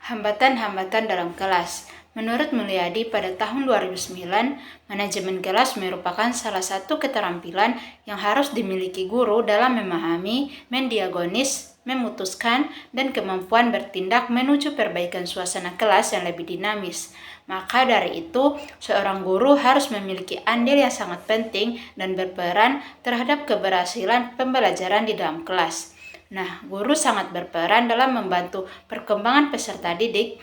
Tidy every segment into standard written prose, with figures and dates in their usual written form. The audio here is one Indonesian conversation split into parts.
Hambatan-hambatan dalam kelas. Menurut Mulyadi, pada tahun 2009, manajemen kelas merupakan salah satu keterampilan yang harus dimiliki guru dalam memahami, mendiagnosis, memutuskan, dan kemampuan bertindak menuju perbaikan suasana kelas yang lebih dinamis. Maka dari itu, seorang guru harus memiliki andil yang sangat penting dan berperan terhadap keberhasilan pembelajaran di dalam kelas. Nah, guru sangat berperan dalam membantu perkembangan peserta didik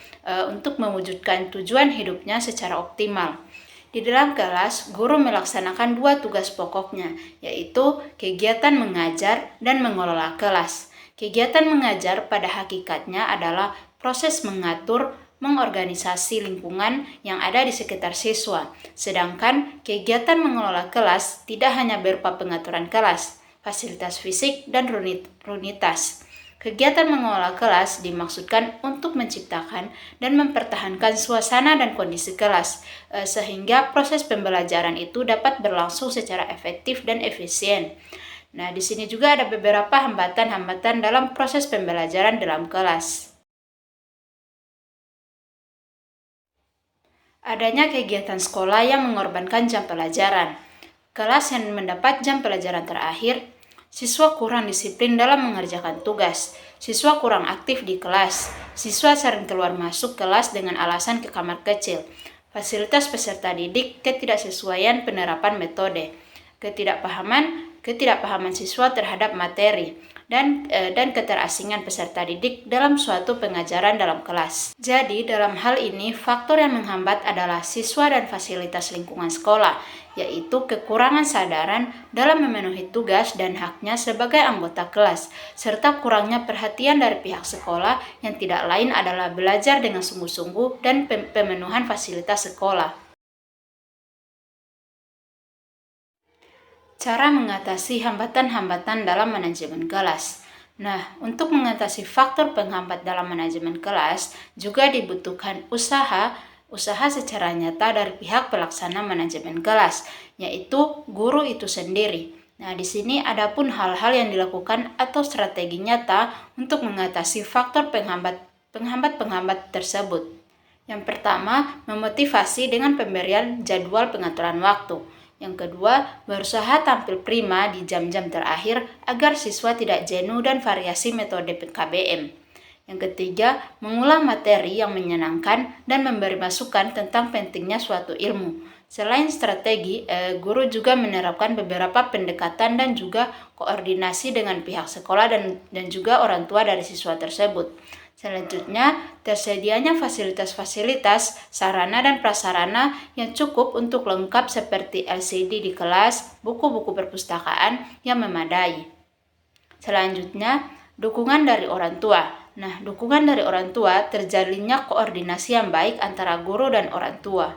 untuk mewujudkan tujuan hidupnya secara optimal. Di dalam kelas, guru melaksanakan 2 tugas pokoknya, yaitu kegiatan mengajar dan mengelola kelas. Kegiatan mengajar pada hakikatnya adalah proses mengatur, mengorganisasi lingkungan yang ada di sekitar siswa. Sedangkan kegiatan mengelola kelas tidak hanya berupa pengaturan kelas, fasilitas fisik, dan rutinitas. Kegiatan mengelola kelas dimaksudkan untuk menciptakan dan mempertahankan suasana dan kondisi kelas, sehingga proses pembelajaran itu dapat berlangsung secara efektif dan efisien. Nah, di sini juga ada beberapa hambatan-hambatan dalam proses pembelajaran dalam kelas. Adanya kegiatan sekolah yang mengorbankan jam pelajaran. Kelas yang mendapat jam pelajaran terakhir, siswa kurang disiplin dalam mengerjakan tugas, siswa kurang aktif di kelas, siswa sering keluar masuk kelas dengan alasan ke kamar kecil, fasilitas peserta didik, ketidaksesuaian penerapan metode, ketidakpahaman siswa terhadap materi, dan keterasingan peserta didik dalam suatu pengajaran dalam kelas. Jadi, dalam hal ini, faktor yang menghambat adalah siswa dan fasilitas lingkungan sekolah, yaitu kekurangan sadaran dalam memenuhi tugas dan haknya sebagai anggota kelas, serta kurangnya perhatian dari pihak sekolah yang tidak lain adalah belajar dengan sungguh-sungguh dan pemenuhan fasilitas sekolah. Cara mengatasi hambatan-hambatan dalam manajemen kelas. Nah, untuk mengatasi faktor penghambat dalam manajemen kelas juga dibutuhkan usaha secara nyata dari pihak pelaksana manajemen kelas, yaitu guru itu sendiri. Nah, di sini ada pun hal-hal yang dilakukan atau strategi nyata untuk mengatasi faktor penghambat tersebut. Yang pertama, memotivasi dengan pemberian jadwal pengaturan waktu. Yang kedua, berusaha tampil prima di jam-jam terakhir agar siswa tidak jenuh dan variasi metode PKBM. Yang ketiga, mengulang materi yang menyenangkan dan memberi masukan tentang pentingnya suatu ilmu. Selain strategi, guru juga menerapkan beberapa pendekatan dan juga koordinasi dengan pihak sekolah dan juga orang tua dari siswa tersebut. Selanjutnya, tersedianya fasilitas-fasilitas, sarana dan prasarana yang cukup untuk lengkap seperti LCD di kelas, buku-buku perpustakaan yang memadai. Selanjutnya, dukungan dari orang tua. Nah, dukungan dari orang tua terjalinnya koordinasi yang baik antara guru dan orang tua.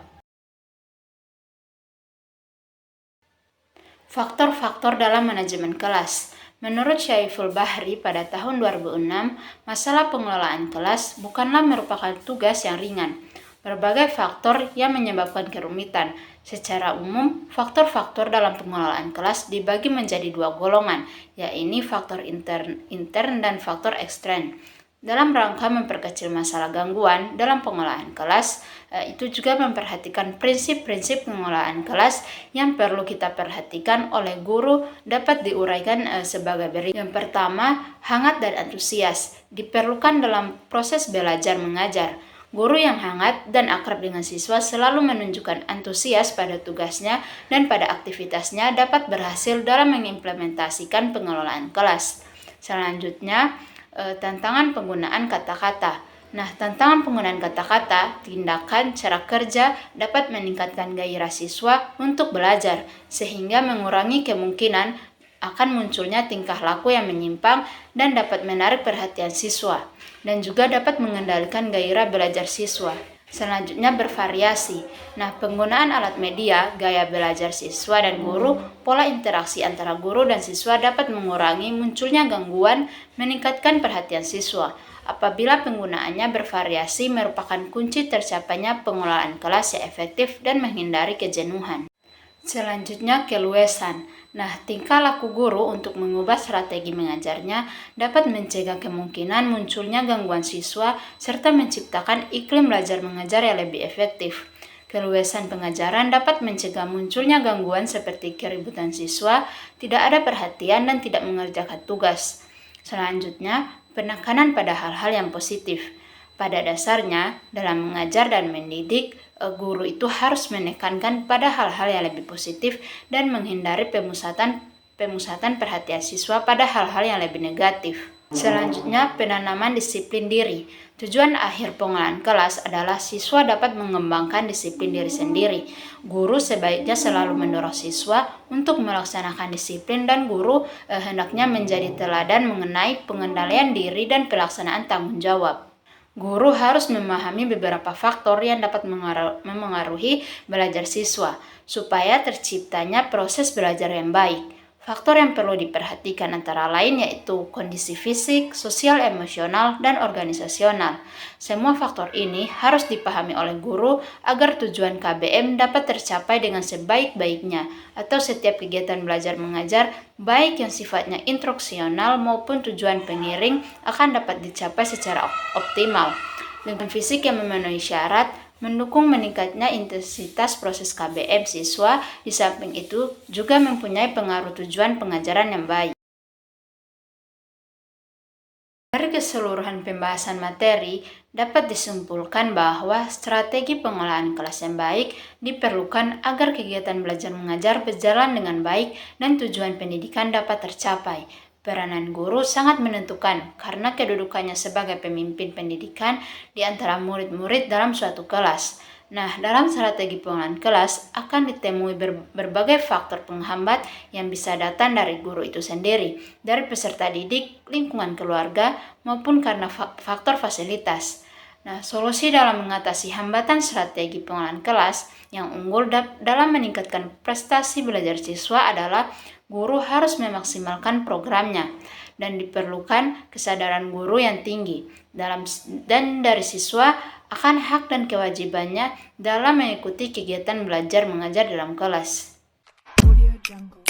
Faktor-faktor dalam manajemen kelas. Menurut Syaiful Bahri pada tahun 2006, masalah pengelolaan kelas bukanlah merupakan tugas yang ringan. Berbagai faktor yang menyebabkan kerumitan. Secara umum, faktor-faktor dalam pengelolaan kelas dibagi menjadi 2 golongan, yaitu faktor intern dan faktor ekstern. Dalam rangka memperkecil masalah gangguan dalam pengelolaan kelas, itu juga memperhatikan prinsip-prinsip pengelolaan kelas yang perlu kita perhatikan oleh guru dapat diuraikan sebagai berikut. Yang pertama, hangat dan antusias diperlukan dalam proses belajar mengajar. Guru yang hangat dan akrab dengan siswa selalu menunjukkan antusias pada tugasnya dan pada aktivitasnya dapat berhasil dalam mengimplementasikan pengelolaan kelas. Selanjutnya, tantangan penggunaan kata-kata. Nah, tantangan penggunaan kata-kata, tindakan, cara kerja dapat meningkatkan gairah siswa untuk belajar, sehingga mengurangi kemungkinan akan munculnya tingkah laku yang menyimpang dan dapat menarik perhatian siswa, dan juga dapat mengendalikan gairah belajar siswa. Selanjutnya, bervariasi. Nah, penggunaan alat media, gaya belajar siswa dan guru, pola interaksi antara guru dan siswa dapat mengurangi munculnya gangguan, meningkatkan perhatian siswa. Apabila penggunaannya bervariasi merupakan kunci tercapainya pengelolaan kelas yang efektif dan menghindari kejenuhan. Selanjutnya, keluasan. Nah, tingkah laku guru untuk mengubah strategi mengajarnya dapat mencegah kemungkinan munculnya gangguan siswa serta menciptakan iklim belajar mengajar yang lebih efektif. Keluasan pengajaran dapat mencegah munculnya gangguan seperti keributan siswa, tidak ada perhatian, dan tidak mengerjakan tugas. Selanjutnya, penekanan pada hal-hal yang positif. Pada dasarnya, dalam mengajar dan mendidik, guru itu harus menekankan pada hal-hal yang lebih positif dan menghindari pemusatan perhatian siswa pada hal-hal yang lebih negatif. Selanjutnya, penanaman disiplin diri. Tujuan akhir pengelolaan kelas adalah siswa dapat mengembangkan disiplin diri sendiri. Guru sebaiknya selalu mendorong siswa untuk melaksanakan disiplin dan guru hendaknya menjadi teladan mengenai pengendalian diri dan pelaksanaan tanggung jawab. Guru harus memahami beberapa faktor yang dapat memengaruhi belajar siswa, supaya terciptanya proses belajar yang baik. Faktor yang perlu diperhatikan antara lain yaitu kondisi fisik, sosial, emosional, dan organisasional. Semua faktor ini harus dipahami oleh guru agar tujuan KBM dapat tercapai dengan sebaik-baiknya, atau setiap kegiatan belajar mengajar, baik yang sifatnya instruksional maupun tujuan pengiring, akan dapat dicapai secara optimal. Lingkungan fisik yang memenuhi syarat mendukung meningkatnya intensitas proses KBM siswa, di samping itu juga mempunyai pengaruh tujuan pengajaran yang baik. Dari keseluruhan pembahasan materi, dapat disimpulkan bahwa strategi pengelolaan kelas yang baik diperlukan agar kegiatan belajar mengajar berjalan dengan baik dan tujuan pendidikan dapat tercapai. Peranan guru sangat menentukan karena kedudukannya sebagai pemimpin pendidikan di antara murid-murid dalam suatu kelas. Nah, dalam strategi pengelolaan kelas akan ditemui berbagai faktor penghambat yang bisa datang dari guru itu sendiri, dari peserta didik, lingkungan keluarga, maupun karena faktor fasilitas. Nah, solusi dalam mengatasi hambatan strategi pengelolaan kelas yang unggul dalam meningkatkan prestasi belajar siswa adalah guru harus memaksimalkan programnya dan diperlukan kesadaran guru yang tinggi dan dari siswa akan hak dan kewajibannya dalam mengikuti kegiatan belajar mengajar dalam kelas. Audio Jungle.